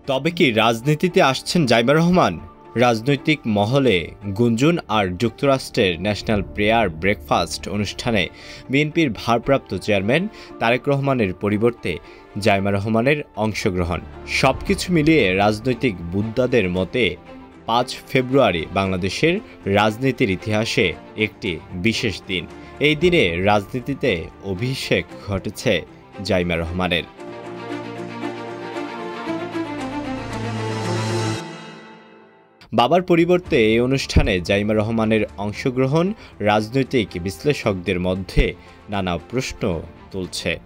তবে কি রাজনীতিতে আসছেন জাইমা রহমান? রাজনৈতিক মহলে গুঞ্জন আর যুক্তরাষ্ট্রের ন্যাশনাল প্রেয়ার ব্রেকফাস্ট অনুষ্ঠানে বিএনপির ভারপ্রাপ্ত চেয়ারম্যান তারেক রহমানের পরিবর্তে জাইমা রহমানের অংশগ্রহণ। সবকিছু মিলিয়ে রাজনৈতিক বুদ্দাদের মতে ৫ ফেব্রুয়ারি বাংলাদেশের রাজনীতির ইতিহাসে একটি বিশেষ দিন। এই দিনে রাজনীতিতে অভিষেক ঘটেছে জাইমা রহমানের। বাবার পরিবর্তে এই অনুষ্ঠানে জাইমা রহমানের অংশগ্রহণ রাজনৈতিক বিশ্লেষকদের মধ্যে নানা প্রশ্ন তুলছে।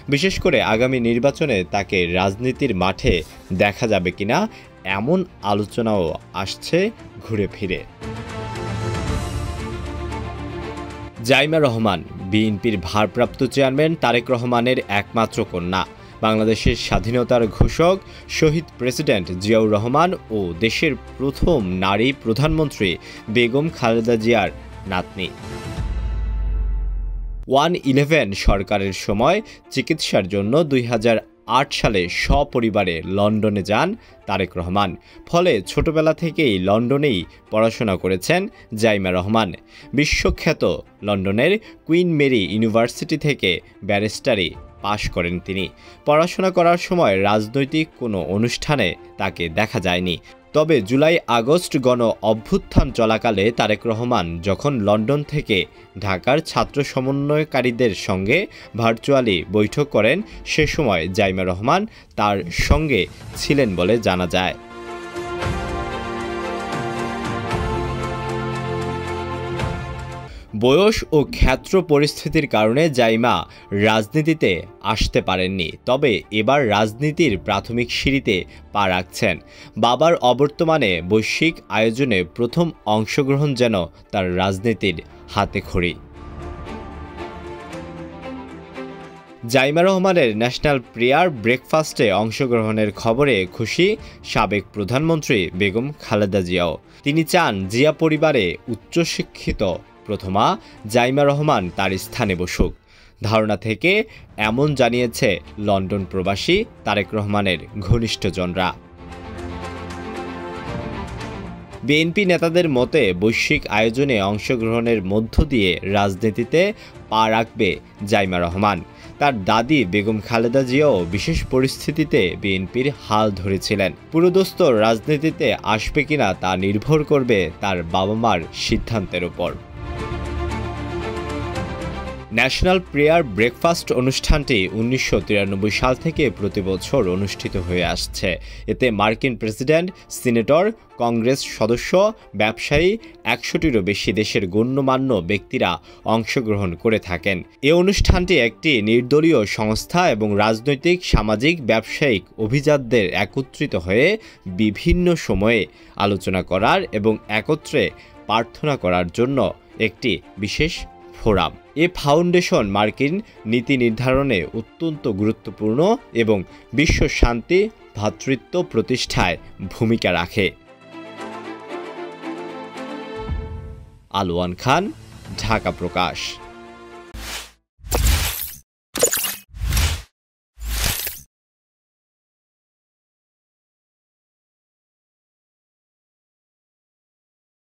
বিশেষ করে আগামী নির্বাচনে তাকে রাজনীতির মাঠে দেখা যাবে কিনা এমন আলোচনাও আসছে ঘুরে ফিরে। জাইমা রহমান বিএনপির ভারপ্রাপ্ত চেয়ারম্যান তারেক রহমানের একমাত্র কন্যা। বাংলাদেশের স্বাধীনতার ঘোষক শহীদ প্রেসিডেন্ট জিয়াউর রহমান ও দেশের প্রথম নারী প্রধানমন্ত্রী বেগম খালেদা জিয়ার নাতনি। 1-11 সরকারের সময় চিকিৎসার জন্য 2008 সালে সপরিবারে লন্ডনে যান তারেক রহমান। ফলে ছোটবেলা থেকেই লন্ডনেই পড়াশোনা করেছেন জাইমা রহমান। বিশ্বখ্যাত লন্ডনের কুইন মেরি ইউনিভার্সিটি থেকে ব্যারিস্টারি পাশ করেন তিনি। পড়াশোনা করার সময় রাজনৈতিক কোনো অনুষ্ঠানে তাকে দেখা যায়নি। তবে জুলাই-আগস্ট গণ অভ্যুত্থান চলাকালে তারেক রহমান যখন লন্ডন থেকে ঢাকার ছাত্র সমন্বয়কারীদের সঙ্গে ভার্চুয়ালি বৈঠক করেন, সে সময় জাইমা রহমান তার সঙ্গে ছিলেন বলে জানা যায়। বয়স ও ক্ষেত্র পরিস্থিতির কারণে জাইমা রাজনীতিতে আসতে পারেননি। তবে এবার রাজনীতির প্রাথমিক সিঁড়িতে পা রাখছেন। বাবার অবর্তমানে বৈশ্বিক আয়োজনে প্রথম অংশগ্রহণ যেন তার রাজনীতির হাতেখড়ি। জাইমা রহমানের ন্যাশনাল প্রেয়ার ব্রেকফাস্টে অংশগ্রহণের খবরে খুশি সাবেক প্রধানমন্ত্রী বেগম খালেদা জিয়াও। তিনি চান জিয়া পরিবারে উচ্চশিক্ষিত প্রথমা জাইমা রহমান তার স্থানে বসুক। ধারণা থেকে এমন জানিয়েছে লন্ডন প্রবাসী তারেক রহমানের ঘনিষ্ঠজনরা। বিএনপি নেতাদের মতে বৈশ্বিক আয়োজনে অংশগ্রহণের মধ্য দিয়ে রাজনীতিতে পা রাখবে জাইমা রহমান। তার দাদি বেগম খালেদা জিয়াও বিশেষ পরিস্থিতিতে বিএনপির হাল ধরেছিলেন। পুরোদস্তুর রাজনীতিতে আসবে কিনা তা নির্ভর করবে তার বাবা মার সিদ্ধান্তের উপর। ন্যাশনাল প্রেয়ার ব্রেকফাস্ট অনুষ্ঠানটি 1993 সাল থেকে প্রতি বছর অনুষ্ঠিত হয়ে আসছে। এতে মার্কিন প্রেসিডেন্ট, সিনেটর, কংগ্রেস সদস্য, ব্যবসায়ী, 100টিরও বেশি দেশের গণ্যমান্য ব্যক্তিরা অংশগ্রহণ করে থাকেন। এ অনুষ্ঠানটি একটি নির্দলীয় সংস্থা এবং রাজনৈতিক, সামাজিক, ব্যবসায়িক অভিজাতদের একত্রিত হয়ে বিভিন্ন সময়ে আলোচনা করার এবং একত্রে প্রার্থনা করার জন্য একটি বিশেষ ফোরাম। এ ফাউন্ডেশন মার্কিন নীতি নির্ধারণে অত্যন্ত গুরুত্বপূর্ণ এবং বিশ্ব শান্তি, ভ্রাতৃত্ব প্রতিষ্ঠায় ভূমিকা রাখে। আলওয়ান খান, ঢাকা প্রকাশ।